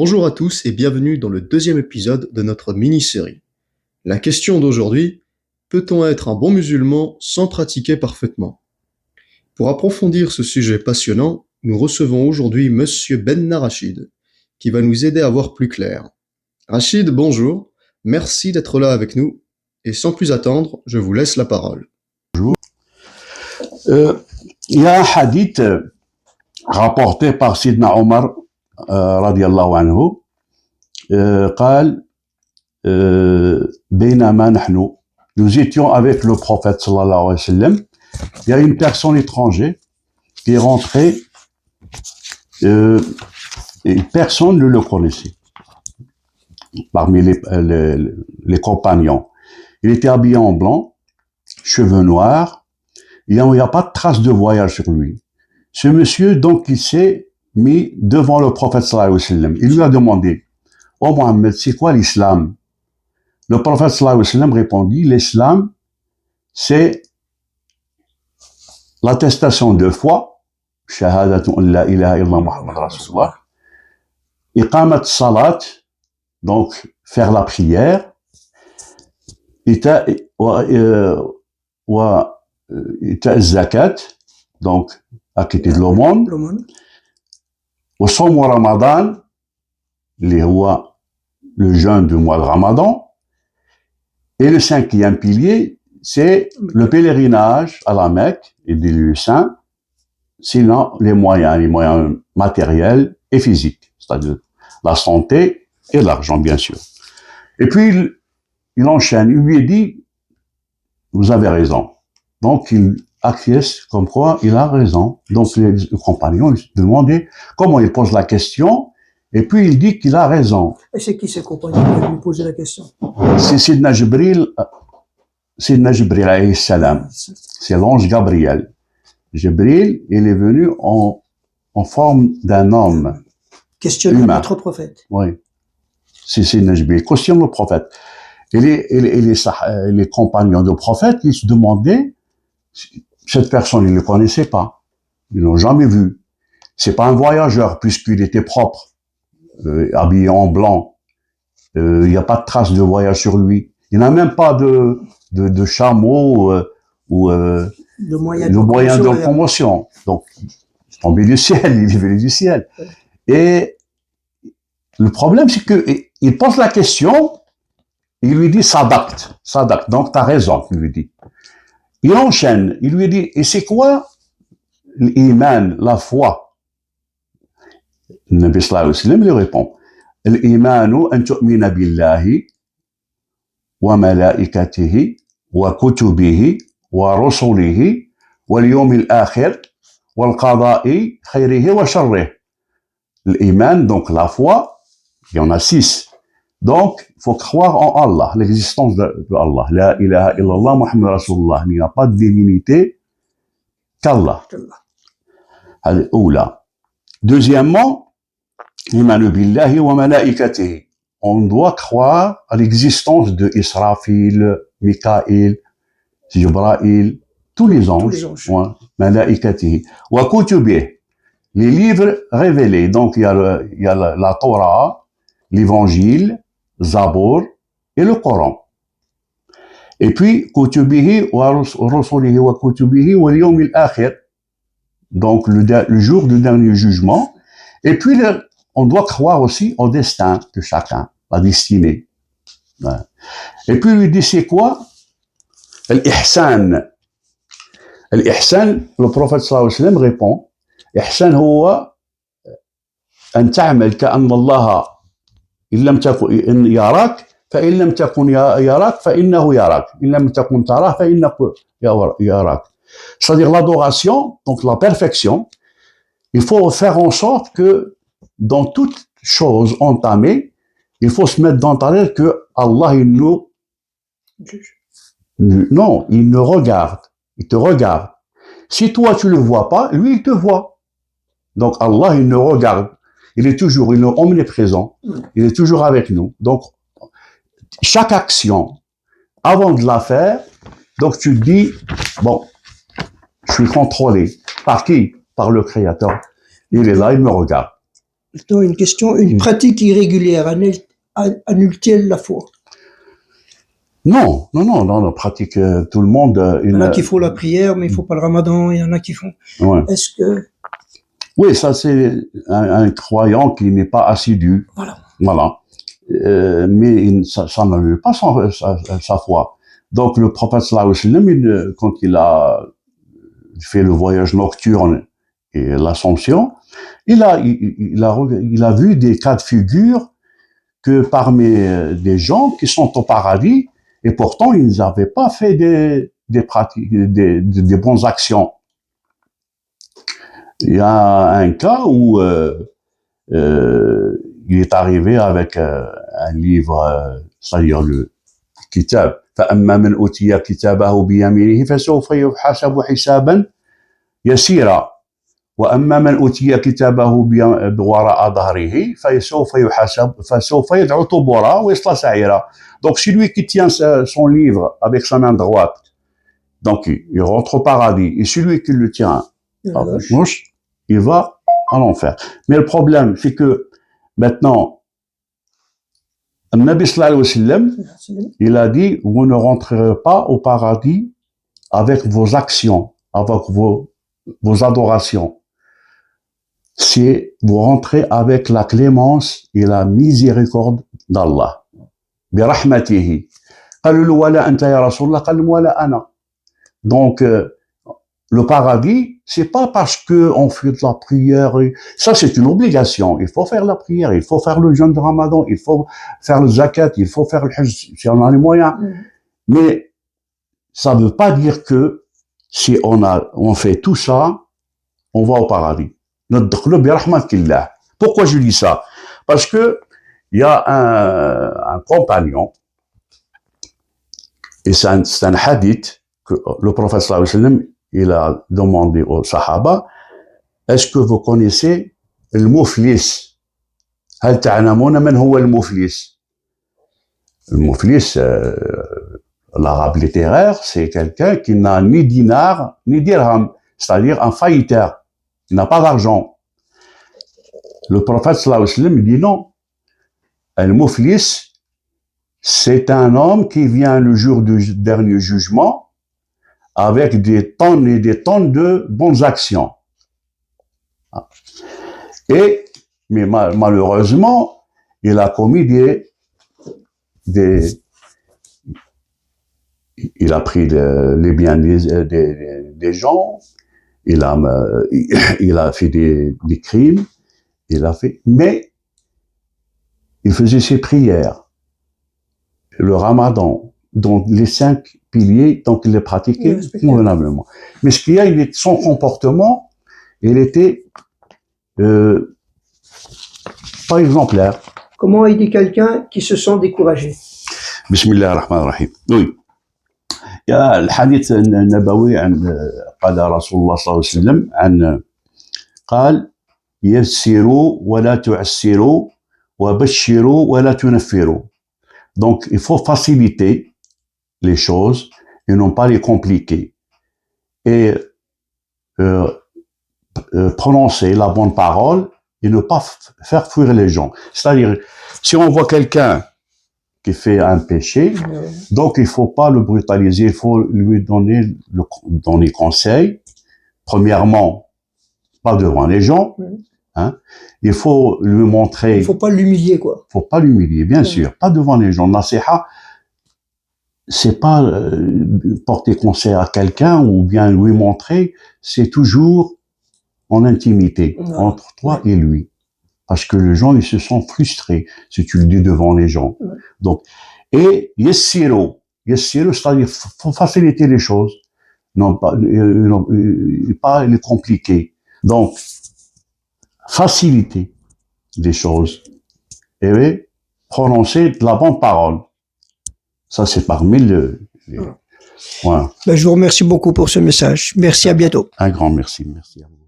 Bonjour à tous et bienvenue dans le deuxième épisode de notre mini-série. La question d'aujourd'hui, peut-on être un bon musulman sans pratiquer parfaitement? Pour approfondir ce sujet passionnant, nous recevons aujourd'hui Monsieur Benna Rachid, qui va nous aider à voir plus clair. Rachid, bonjour, merci d'être là avec nous, et sans plus attendre, je vous laisse la parole. Il y a un hadith rapporté par Sidna Omar radiallahu anhu قال بينما نحن nous étions avec le prophète sallallahu alayhi wa sallam, il y a une personne étrangère qui est rentrée et personne ne le connaissait parmi les compagnons. Il était habillé en blanc, cheveux noirs, il n'y a pas de trace de voyage sur lui. Ce monsieur, donc, il s'est mis devant le prophète sallallahu alayhi wa sallam. Il lui a demandé: Oh Mohammed, c'est quoi l'islam? Le prophète sallallahu alayhi wa sallam répondit: l'islam, c'est l'attestation de foi, shahadatu an la ilaha illallah Muhammad Rasulullah, iqamat salat, donc faire la prière, ita zakat, donc acquitter de l'aumône, au somme Ramadan, le jeûne du mois de Ramadan, et le cinquième pilier, c'est le pèlerinage à la Mecque et des lieux saints, sinon les moyens matériels et physiques, c'est-à-dire la santé et l'argent, bien sûr. Et puis, il enchaîne, il lui dit: vous avez raison. Donc, il acquiesce comme quoi il a raison. Donc, les compagnons lui demandaient comment il pose la question, et puis il dit qu'il a raison. Et c'est qui ces compagnons qui lui posaient la question? C'est Sidna Jibril alayhi salam. C'est l'ange Gabriel. Jibril, il est venu en forme d'un homme. Questionner notre prophète. Oui. C'est Sidna Jibril. Questionne le prophète. Et les compagnons du prophète, ils se demandaient, cette personne, ils ne le connaissaient pas. Ils l'ont jamais vu. C'est pas un voyageur, puisqu'il était propre, habillé en blanc. Il n'y a pas de trace de voyage sur lui. Il n'a même pas de chameau ou de moyen de promotion. Donc, il est tombé du ciel, il est venu du ciel. Et le problème, c'est qu'il pose la question, il lui dit sadaqt, donc t'as raison, il lui dit. Il enchaîne, il lui dit: et c'est quoi l'iman, la foi? Le Nabi sallallahu alayhi wa sallam lui répond: l'imanu an tu'mina billahi wa malaikatihi wa kutubihi wa rusulihi wal yawmil akhir wal qada'i khayrihi wa sharrihi. L'iman, donc la foi, il y en a 6. Donc, il faut croire en Allah, l'existence de Allah. La ilaha illallah Muhammad Rasulullah. Il n'y a pas de divinité qu'Allah. Oula. Deuxièmement, imanu billahi wa malaikatihi. On doit croire à l'existence de Israfil, Mikaïl, Jibraïl, tous les anges. Malaikatihi. Wa kutubihi. Les livres révélés. Donc, il y a la Torah, l'évangile, Zabour et le Coran. Et puis, kutubihi wa rusulihi wa kutubihi wal yawmil akhir. Donc, le jour du dernier jugement. Et puis, on doit croire aussi au destin de chacun, la destinée. Et puis, il lui dit: c'est quoi? L'ihsan. L'ihsan, le prophète sallallahu alayhi wa sallam répond: ihsan huwa an ta'mal ka'anna Allah إن لم تكن يراك فإن لم تكن يراك فإنه يراك إن لم تكن تراه فإنه يراك. C'est-à-dire l'adoration, donc la perfection, il faut faire en sorte que dans toute chose entamée, il faut se mettre dans ta tête que Allah, il nous... Non, il nous regarde, il te regarde. Si toi tu le vois pas, lui il te voit. Donc Allah, il nous regarde. Il est omniprésent, il est toujours avec nous. Donc, chaque action, avant de la faire, donc tu te dis: bon, je suis contrôlé. Par qui? Par le Créateur. Il est là, il me regarde. Maintenant, une question, une pratique irrégulière annule-t-elle la foi? Non, on pratique tout le monde. Il y en a qui font la prière, mais il ne faut pas le ramadan, il y en a qui font. Ouais. Est-ce que... Oui, ça c'est un croyant qui n'est pas assidu. Voilà. Mais ça n'annule pas sa foi. Donc le prophète sallallahu alayhi wa sallam, quand il a fait le voyage nocturne et l'ascension, il a vu des cas de figure que parmi des gens qui sont au paradis, et pourtant ils n'avaient pas fait des pratiques, des bonnes actions. Il y a un cas où il est arrivé avec un livre, c'est-à-dire le kitab. فأما من أوتي كتابه بيمينه فسوف يحاسب حسابا يسيرا وأما من أوتي كتابه وراء ظهره فسوف يدعو ثبورا ويصلى سعيرا. Donc celui qui tient son livre avec sa main droite, donc il rentre au paradis, et celui qui le tient à gauche, il va à l'enfer. Mais le problème, c'est que maintenant, le Nabi sallallahu alayhi wa sallam, il a dit, vous ne rentrerez pas au paradis avec vos actions, avec vos adorations. Si vous rentrez avec la clémence et la miséricorde d'Allah. برحمته. قالوا له ولا أنت يا رسول الله قال لهم ولا أنا. Donc le paradis, c'est pas parce que on fait de la prière, ça c'est une obligation, il faut faire la prière, il faut faire le jeûne de Ramadan, il faut faire le zakat, il faut faire le hajj si on a les moyens. Mais ça veut pas dire que si on fait tout ça, on va au paradis. Pourquoi je dis ça? Parce que il y a un compagnon, et c'est un hadith que le prophète sallallahu alayhi wa sallam, il a demandé aux Sahaba, est-ce que vous connaissez le muflis? هل تعلمون من هو المفلس? Le muflis, l'arabe littéraire, c'est quelqu'un qui n'a ni dinar ni dirham, c'est-à-dire un failliteur, il n'a pas d'argent. Le prophète sallallahu alayhi wa sallam dit non. Le muflis, c'est un homme qui vient le jour du dernier jugement avec des tonnes et des tonnes de bonnes actions. Mais malheureusement, il a commis il a pris les biens des gens, il a fait des crimes, mais il faisait ses prières, le ramadan, dont les 5 piliers, donc il les pratiquait convenablement. Mais ce qu'il y a, son comportement, il était pas exemplaire. Comment aider quelqu'un qui se sent découragé? Bismillah ar-Rahman ar-Rahim. Oui. Il y a le hadith nabawi قال رسول الله صلى الله عليه وسلم قال يسروا ولا تعسروا وبشروا ولا تنفروا. Donc il faut faciliter les choses et non pas les compliquer. Et prononcer la bonne parole et ne pas faire fuir les gens. C'est-à-dire, si on voit quelqu'un qui fait un péché, donc il faut pas le brutaliser, il faut lui donner conseil. Premièrement, pas devant les gens, hein. Il faut lui montrer. Il faut pas l'humilier, quoi. Faut pas l'humilier, bien sûr, pas devant les gens. Nasiha, c'est pas porter conseil à quelqu'un ou bien lui montrer, c'est toujours en intimité, entre toi et lui. Parce que les gens, ils se sentent frustrés si tu le dis devant les gens. Donc, et yassiru, c'est-à-dire faut faciliter les choses, non pas les compliquer. Donc, faciliter les choses et prononcer de la bonne parole. Ça, c'est parmi voilà. Ben, je vous remercie beaucoup pour ce message. Merci, à bientôt. Un grand merci à vous.